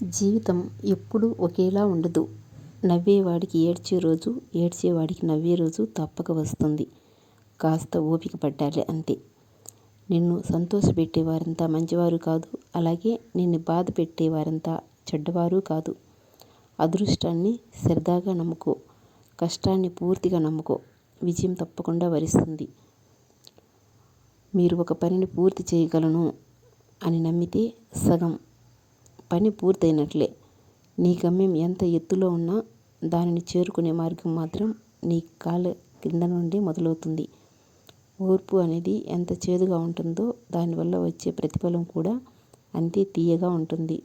జీవితం ఎప్పుడూ ఒకేలా ఉండదు. నవ్వేవాడికి ఏడ్చే రోజు, ఏడ్చేవాడికి నవ్వే రోజు తప్పక వస్తుంది. కాస్త ఓపిక పట్టాలి అంతే. నిన్ను సంతోషపెట్టే వారంతా మంచివారు కాదు. అలాగే నిన్ను బాధ పెట్టేవారంతా చెడ్డవారు కాదు. అదృష్టాన్ని సరదాగా నమ్ముకో. కష్టాన్ని పూర్తిగా నమ్ముకో. విజయం తప్పకుండా వరిస్తుంది. మీరు ఒక పనిని పూర్తి చేయగలను అని నమ్మితే సగం పని పూర్తయినట్లే. నీ గమ్యం ఎంత ఎత్తులో ఉన్నా దానిని చేరుకునే మార్గం మాత్రం నీ కాళ్ళ క్రింద నుండి మొదలవుతుంది. ఓర్పు అనేది ఎంత చేదుగా ఉంటుందో దానివల్ల వచ్చే ప్రతిఫలం కూడా అంతే తీయగా ఉంటుంది.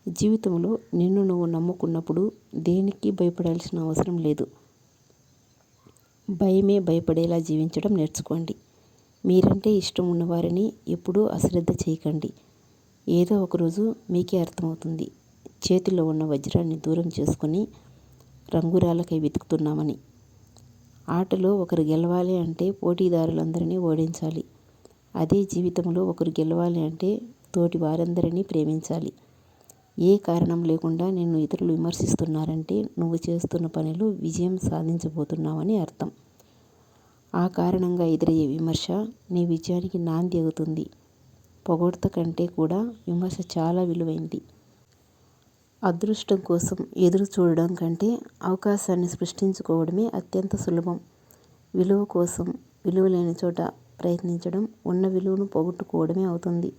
జీవితంలో నిన్ను నువ్వు నమ్ముకున్నప్పుడు దేనికి భయపడాల్సిన అవసరం లేదు. భయమే భయపడేలా జీవించడం నేర్చుకోండి. మీరంటే ఇష్టం ఉన్నవారిని ఎప్పుడూ అశ్రద్ధ చేయకండి. ఏదో ఒకరోజు మీకే అర్థమవుతుంది చేతిలో ఉన్న వజ్రాన్ని దూరం చేసుకొని రంగురాలకై వెతుకుతున్నామని. ఆటలో ఒకరు గెలవాలి అంటే పోటీదారులందరినీ ఓడించాలి. అదే జీవితంలో ఒకరు గెలవాలి అంటే తోటి వారందరినీ ప్రేమించాలి. ఏ కారణం లేకుండా నిన్ను ఇతరులు విమర్శిస్తున్నారంటే నువ్వు చేస్తున్న పనిలో విజయం సాధించబోతున్నావని అర్థం. ఆ కారణంగా ఎదురయ్యే విమర్శ నీ విజయానికి నాంది అవుతుంది. పొగడ్త కంటే కూడా విమర్శ చాలా విలువైంది. అదృష్టం కోసం ఎదురు చూడడం కంటే అవకాశాన్ని సృష్టించుకోవడమే అత్యంత సులభం. విలువ కోసం విలువ లేని చోట ప్రయత్నించడం ఉన్న విలువను పోగొట్టుకోవడమే అవుతుంది.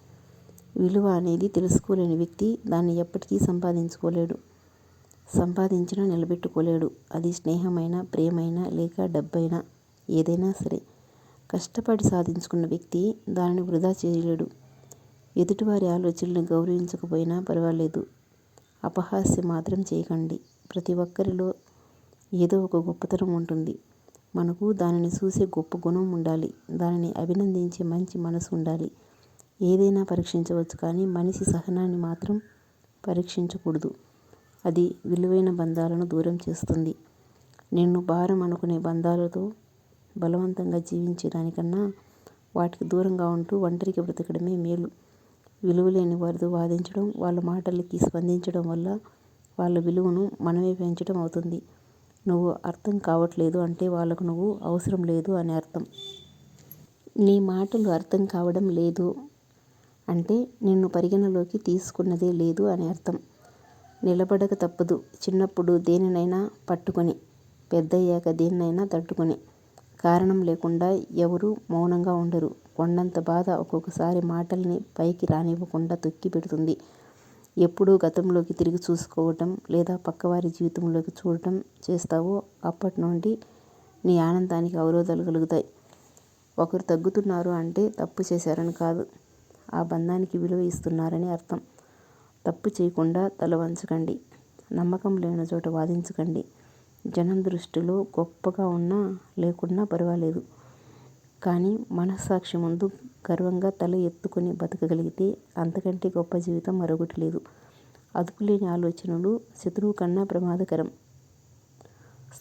విలువ అనేది తెలుసుకోలేని వ్యక్తి దాన్ని ఎప్పటికీ సంపాదించుకోలేడు. సంపాదించినా నిలబెట్టుకోలేడు. అది స్నేహమైనా, ప్రేమైనా, లేక డబ్బైనా, ఏదైనా సరే. కష్టపడి సాధించుకున్న వ్యక్తి దానిని వృధా చేయలేడు. ఎదుటివారి ఆలోచనలను గౌరవించకపోయినా పర్వాలేదు. అపహాస్యం మాత్రం చేయకండి. ప్రతి ఒక్కరిలో ఏదో ఒక గొప్పతనం ఉంటుంది. మనకు దానిని చూసే గొప్ప గుణం ఉండాలి. దానిని అభినందించే మంచి మనసు ఉండాలి. ఏదైనా పరీక్షించవచ్చు కానీ మనిషి సహనాన్ని మాత్రం పరీక్షించకూడదు. అది విలువైన బంధాలను దూరం చేస్తుంది. నిన్ను భారం అనుకునే బంధాలతో బలవంతంగా జీవించే దానికన్నా వాటికి దూరంగా ఉంటూ ఒంటరిగా బ్రతకడమే మేలు. విలువలేని వారితో వాదించడం, వాళ్ళ మాటలకి స్పందించడం వల్ల వాళ్ళ విలువను మనమే పెంచడం అవుతుంది. నువ్వు అర్థం కావట్లేదు అంటే వాళ్ళకు నువ్వు అవసరం లేదు అని అర్థం. నీ మాటలు అర్థం కావడం లేదు అంటే నిన్ను పరిగణలోకి తీసుకున్నదే లేదు అని అర్థం. నిలబడక తప్పదు. చిన్నప్పుడు దేనినైనా పట్టుకొని, పెద్దయ్యాక దేన్నైనా తట్టుకొని. కారణం లేకుండా ఎవరూ మౌనంగా ఉండరు. కొండంత బాధ ఒక్కొక్కసారి మాటల్ని పైకి రానివ్వకుండా తొక్కి పెడుతుంది. ఎప్పుడూ గతంలోకి తిరిగి చూసుకోవటం లేదా పక్కవారి జీవితంలోకి చూడటం చేస్తావో అప్పటి నుండి నీ ఆనందానికి అవరోధాలు కలుగుతాయి. ఒకరు తగ్గుతున్నారు అంటే తప్పు చేశారని కాదు, ఆ బంధానికి విలువ ఇస్తున్నారని అర్థం. తప్పు చేయకుండా తల వంచకండి. నమ్మకం లేని చోట వాదించకండి. జనం దృష్టిలో గొప్పగా ఉన్నా లేకున్నా పర్వాలేదు. కానీ మనస్సాక్షి ముందు గర్వంగా తల ఎత్తుకొని బతకగలిగితే అంతకంటే గొప్ప జీవితం మరొకటి లేదు. అదుపులేని ఆలోచనలు శత్రువు కన్నా ప్రమాదకరం.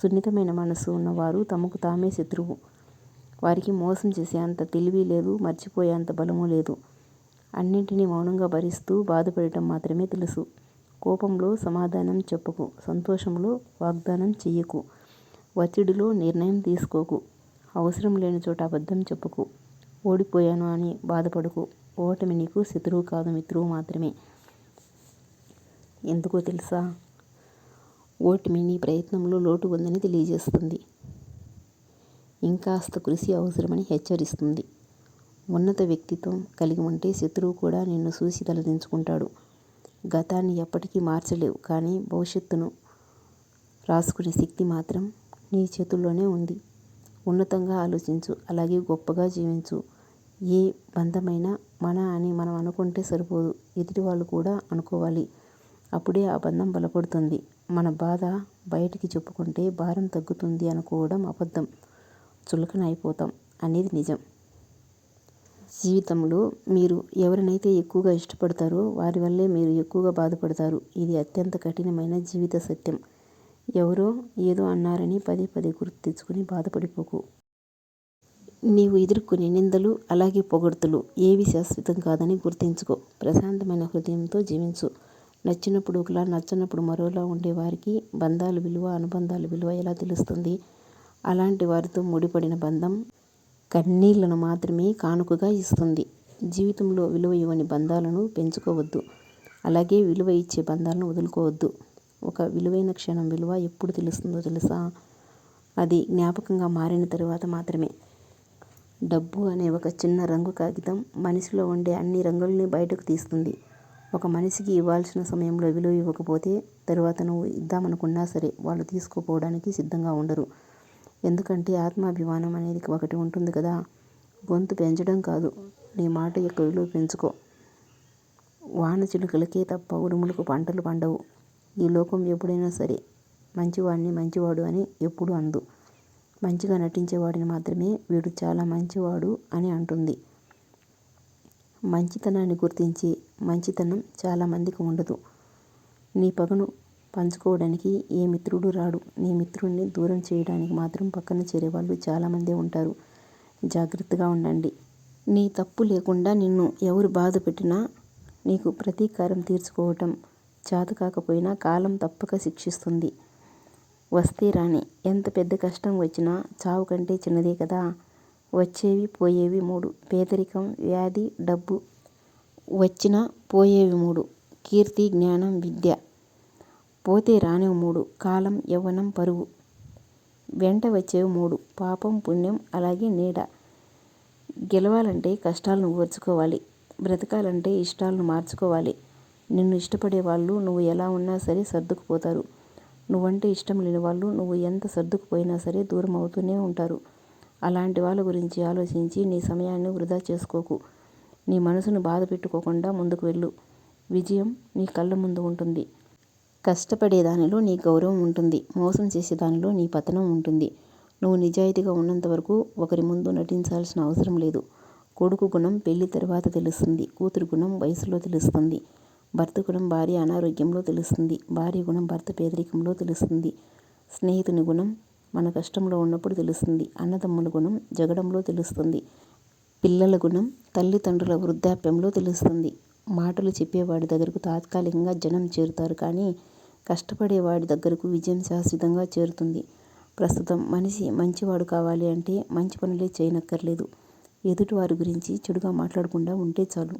సున్నితమైన మనసు ఉన్నవారు తమకు తామే శత్రువు. వారికి మోసం చేసే అంత తెలివి లేదు, మర్చిపోయే అంత బలము లేదు. అన్నింటినీ మౌనంగా భరిస్తూ బాధపడటం మాత్రమే తెలుసు. కోపంలో సమాధానం చెప్పకు. సంతోషంలో వాగ్దానం చెయ్యకు. ఒత్తిడిలో నిర్ణయం తీసుకోకు. అవసరం లేని చోట అబద్ధం చెప్పకు. ఓడిపోయాను అని బాధపడకు. ఓటమి నీకు శత్రువు కాదు, మిత్రువు మాత్రమే. ఎందుకో తెలుసా? ఓటమి నీ ప్రయత్నంలో లోటు ఉందని తెలియజేస్తుంది. ఇంకాస్త కృషి అవసరమని హెచ్చరిస్తుంది. ఉన్నత వ్యక్తిత్వం కలిగి ఉంటే శత్రువు కూడా నిన్ను చూసి తలదించుకుంటాడు. గతాన్ని ఎప్పటికీ మార్చలేవు కానీ భవిష్యత్తును రాసుకునే శక్తి మాత్రం నీ చేతుల్లోనే ఉంది. ఉన్నతంగా ఆలోచించు. అలాగే గొప్పగా జీవించు. ఏ బంధమైనా మన అని మనం అనుకుంటే సరిపోదు. ఎదుటి వాళ్ళు కూడా అనుకోవాలి. అప్పుడే ఆ బంధం బలపడుతుంది. మన బాధ బయటికి చెప్పుకుంటే భారం తగ్గుతుంది అనుకోవడం అబద్ధం. చులకన అయిపోతాం అనేది నిజం. జీవితంలో మీరు ఎవరినైతే ఎక్కువగా ఇష్టపడతారో వారి వల్లే మీరు ఎక్కువగా బాధపడతారు. ఇది అత్యంత కఠినమైన జీవిత సత్యం. ఎవరో ఏదో అన్నారని పదే పదే గుర్తు తెచ్చుకుని బాధపడిపోకు. నీవు ఎదుర్కొనే నిందలు అలాగే పొగడ్తలు ఏవి శాశ్వతం కాదని గుర్తించుకో. ప్రశాంతమైన హృదయంతో జీవించు. నచ్చినప్పుడు ఒకలా నచ్చనప్పుడు మరోలా ఉండేవారికి బంధాల విలువ, అనుబంధాల విలువ ఎలా తెలుస్తుంది? అలాంటి వారితో ముడిపడిన బంధం కన్నీళ్లను మాత్రమే కానుకగా ఇస్తుంది. జీవితంలో విలువ ఇవ్వని బంధాలను పెంచుకోవద్దు. అలాగే విలువ ఇచ్చే బంధాలను వదులుకోవద్దు. ఒక విలువైన క్షణం విలువ ఎప్పుడు తెలుస్తుందో తెలుసా? అది జ్ఞాపకంగా మారిన తరువాత మాత్రమే. డబ్బు అనే ఒక చిన్న రంగు కాగితం మనిషిలో ఉండే అన్ని రంగుల్ని బయటకు తీస్తుంది. ఒక మనిషికి ఇవ్వాల్సిన సమయంలో విలువ ఇవ్వకపోతే తరువాత నువ్వు ఇద్దామనుకున్నా సరే వాళ్ళు తీసుకోపోవడానికి సిద్ధంగా ఉండరు. ఎందుకంటే ఆత్మాభిమానం అనేది ఒకటి ఉంటుంది కదా. గొంతు పెంచడం కాదు, నీ మాట యొక్క విలువ పెంచుకో. వాన చిలుకలకే తప్ప ఉరుములకు పంటలు పండవు. ఈ లోకం ఎప్పుడైనా సరే మంచివాడిని మంచివాడు అని ఎప్పుడు అందు. మంచిగా నటించేవాడిని మాత్రమే వీడు చాలా మంచివాడు అని అంటుంది. మంచితనాన్ని గుర్తించే మంచితనం చాలామందికి ఉండదు. నీ పగను పంచుకోవడానికి ఏ మిత్రుడు రాడు. నీ మిత్రుడిని దూరం చేయడానికి మాత్రం పక్కన చేరేవాళ్ళు చాలామందే ఉంటారు. జాగ్రత్తగా ఉండండి. నీ తప్పు లేకుండా నిన్ను ఎవరు బాధ పెట్టినా నీకు ప్రతీకారం తీర్చుకోవటం చాతకాకపోయినా కాలం తప్పక శిక్షిస్తుంది. వస్తే రాని, ఎంత పెద్ద కష్టం వచ్చినా చావు కంటే చిన్నదే కదా. వచ్చేవి పోయేవి 3: పేదరికం, వ్యాధి, డబ్బు. వచ్చినా పోయేవి 3: కీర్తి, జ్ఞానం, విద్య. పోతే రానివి 3: కాలం, యవ్వనం, పరువు. వెంట వచ్చేవి 3: పాపం, పుణ్యం, అలాగే నీడ. గెలవాలంటే కష్టాలను ఓర్చుకోవాలి. బ్రతకాలంటే ఇష్టాలను మార్చుకోవాలి. నిన్ను ఇష్టపడే వాళ్ళు నువ్వు ఎలా ఉన్నా సరే సర్దుకుపోతారు. నువ్వంటే ఇష్టం లేని వాళ్ళు నువ్వు ఎంత సర్దుకుపోయినా సరే దూరం అవుతూనే ఉంటారు. అలాంటి వాళ్ళ గురించి ఆలోచించి నీ సమయాన్ని వృధా చేసుకోకు. నీ మనసును బాధ పెట్టుకోకుండా ముందుకు వెళ్ళు. విజయం నీ కళ్ళ ముందు ఉంటుంది. కష్టపడే దానిలో నీ గౌరవం ఉంటుంది. మోసం చేసే దానిలో నీ పతనం ఉంటుంది. నువ్వు నిజాయితీగా ఉన్నంత వరకు ఒకరి ముందు నటించాల్సిన అవసరం లేదు. కొడుకు గుణం పెళ్లి తర్వాత తెలుస్తుంది. కూతురు గుణం వయసులో తెలుస్తుంది. భర్త గుణం భార్య అనారోగ్యంలో తెలుస్తుంది. భార్య గుణం భర్త పేదరికంలో తెలుస్తుంది. స్నేహితుని గుణం మన కష్టంలో ఉన్నప్పుడు తెలుస్తుంది. అన్నదమ్ముల గుణం జగడంలో తెలుస్తుంది. పిల్లల గుణం తల్లిదండ్రుల వృద్ధాప్యంలో తెలుస్తుంది. మాటలు చెప్పేవాడి దగ్గరకు తాత్కాలికంగా జనం చేరుతారు, కానీ కష్టపడేవాడి దగ్గరకు విజయం శాశ్వతంగా చేరుతుంది. ప్రస్తుతం మనిషి మంచివాడు కావాలి అంటే మంచి పనులే చేయనక్కర్లేదు. ఎదుటివారి గురించి చెడుగా మాట్లాడకుండా ఉంటే చాలు.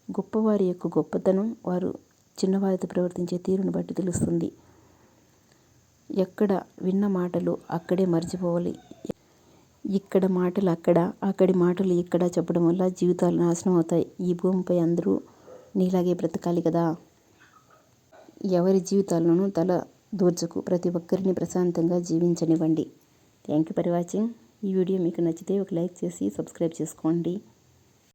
గొప్పవారి యొక్క గొప్పతనం వారు చిన్నవారితో ప్రవర్తించే తీరును బట్టి తెలుస్తుంది. ఎక్కడ విన్న మాటలు అక్కడే మర్చిపోవాలి. ఇక్కడ మాటలు అక్కడ, అక్కడి మాటలు ఇక్కడ చెప్పడం వల్ల జీవితాలు నాశనం అవుతాయి. ఈ భూమిపై అందరూ నీలాగే బ్రతకాలి కదా. ఎవరి జీవితాలను తల దూర్చకు. ప్రతి ఒక్కరిని ప్రశాంతంగా జీవించనివ్వండి. Thank you for watching. ఈ వీడియో మీకు నచ్చితే ఒక లైక్ చేసి సబ్స్క్రైబ్ చేసుకోండి.